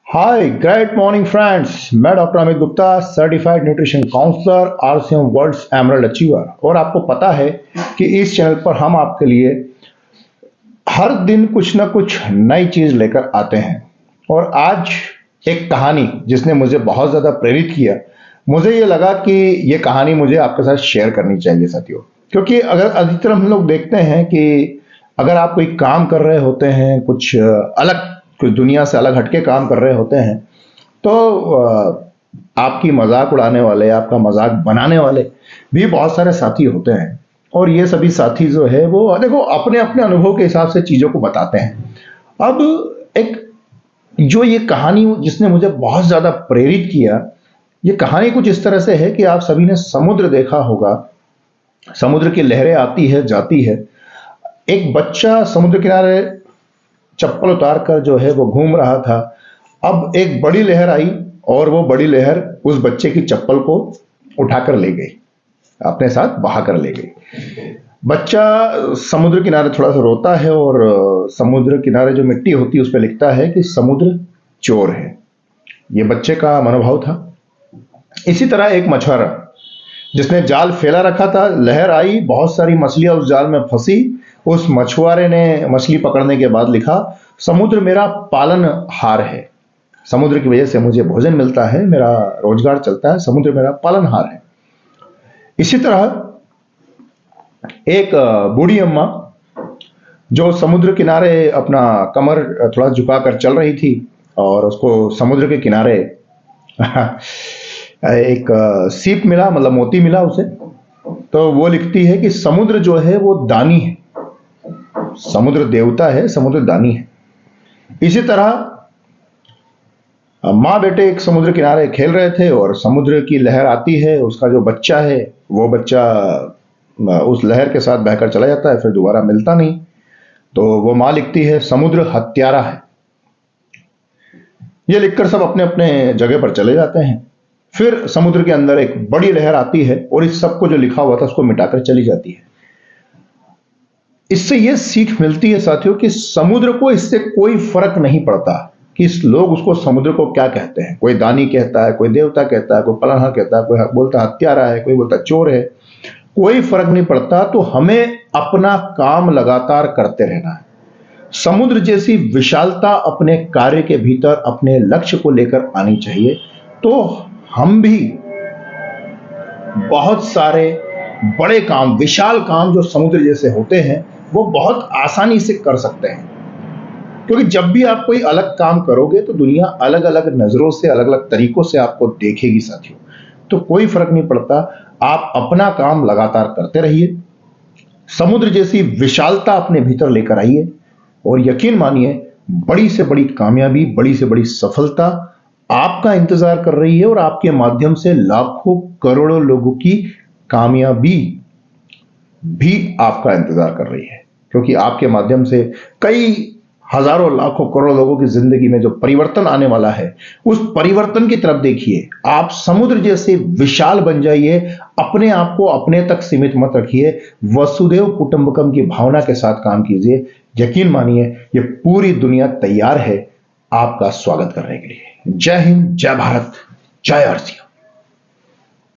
हाय great morning friends. मैं doctor Amit Gupta, certified nutrition counsellor, RCM world's emerald achiever. और आपको पता है कि इस चैनल पर हम आपके लिए हर दिन कुछ ना कुछ नई चीज लेकर आते हैं। और आज एक कहानी जिसने मुझे बहुत ज्यादा प्रेरित किया, मुझे ये लगा कि ये कहानी मुझे आपके साथ शेयर करनी चाहिए साथियों। क्योंकि अगर अधिकतर हम लोग देखते हैं कि अगर आप कोई काम कर रहे होते हैं, कुछ अलग, कुछ दुनिया से अलग हटके काम कर रहे होते हैं, तो आपकी मजाक उड़ाने वाले, आपका मजाक बनाने वाले भी बहुत सारे साथी होते हैं। और ये सभी साथी जो है वो देखो अपने अपने अनुभव के हिसाब से चीजों को बताते हैं। अब एक जो ये कहानी जिसने मुझे बहुत ज्यादा प्रेरित किया, ये कहानी कुछ इस तरह से है कि आप सभी ने समुद्र देखा होगा। समुद्र की लहरें आती है जाती है। एक बच्चा समुद्र किनारे चप्पल उतार कर जो है वो घूम रहा था। अब एक बड़ी लहर आई और वो बड़ी लहर उस बच्चे की चप्पल को उठाकर ले गई, अपने साथ बहा कर ले गई। बच्चा समुद्र किनारे थोड़ा सा रोता है और समुद्र किनारे जो मिट्टी होती है उस पर लिखता है कि समुद्र चोर है। ये बच्चे का मनोभाव था। इसी तरह एक मछुआरा जिसने जाल फैला रखा था, लहर आई, बहुत सारी मछलियां उस जाल में फंसी। उस मछुआरे ने मछली पकड़ने के बाद लिखा, समुद्र मेरा पालनहार है, समुद्र की वजह से मुझे भोजन मिलता है, मेरा रोजगार चलता है, समुद्र मेरा पालनहार है। इसी तरह एक बूढ़ी अम्मा जो समुद्र किनारे अपना कमर थोड़ा झुकाकर चल रही थी और उसको समुद्र के किनारे एक सीप मिला, मतलब मोती मिला उसे। तो वो लिखती है कि समुद्र जो है वो दानी है, समुद्र देवता है, समुद्र दानी है। इसी तरह माँ बेटे एक समुद्र किनारे खेल रहे थे और समुद्र की लहर आती है, उसका जो बच्चा है वो बच्चा उस लहर के साथ बहकर चला जाता है, फिर दोबारा मिलता नहीं। तो वो माँ लिखती है, समुद्र हत्यारा है। ये लिखकर सब अपने अपने जगह पर चले जाते हैं। फिर समुद्र के अंदर एक बड़ी लहर आती है और इस सब को जो लिखा हुआ था उसको मिटाकर चली जाती है। इससे यह सीख मिलती है साथियों कि समुद्र को इससे कोई फर्क नहीं पड़ता कि लोग उसको समुद्र को क्या कहते हैं। कोई दानी कहता है, कोई देवता कहता है, कोई पालनहार कहता है, कोई बोलता हत्यारा है, कोई बोलता चोर है। कोई फर्क नहीं पड़ता। तो हमें अपना काम लगातार करते रहना है। समुद्र जैसी विशालता अपने कार्य के भीतर अपने लक्ष्य को लेकर आनी चाहिए, तो हम भी बहुत सारे बड़े काम, विशाल काम जो समुद्र जैसे होते हैं वो बहुत आसानी से कर सकते हैं। क्योंकि जब भी आप कोई अलग काम करोगे तो दुनिया अलग अलग नजरों से, अलग अलग तरीकों से आपको देखेगी साथियों। तो कोई फर्क नहीं पड़ता, आप अपना काम लगातार करते रहिए, समुद्र जैसी विशालता अपने भीतर लेकर आइए और यकीन मानिए बड़ी से बड़ी कामयाबी, बड़ी से बड़ी सफलता आपका इंतजार कर रही है। और आपके माध्यम से लाखों करोड़ों लोगों की कामयाबी भी आपका इंतजार कर रही है। क्योंकि आपके माध्यम से कई हजारों लाखों करोड़ों लोगों की जिंदगी में जो परिवर्तन आने वाला है, उस परिवर्तन की तरफ देखिए। आप समुद्र जैसे विशाल बन जाइए, अपने आप को अपने तक सीमित मत रखिए, वसुदेव कुटुंबकम की भावना के साथ काम कीजिए। यकीन मानिए ये पूरी दुनिया तैयार है आपका स्वागत करने के लिए। जय हिंद, जय भारत, जय आरसीएम।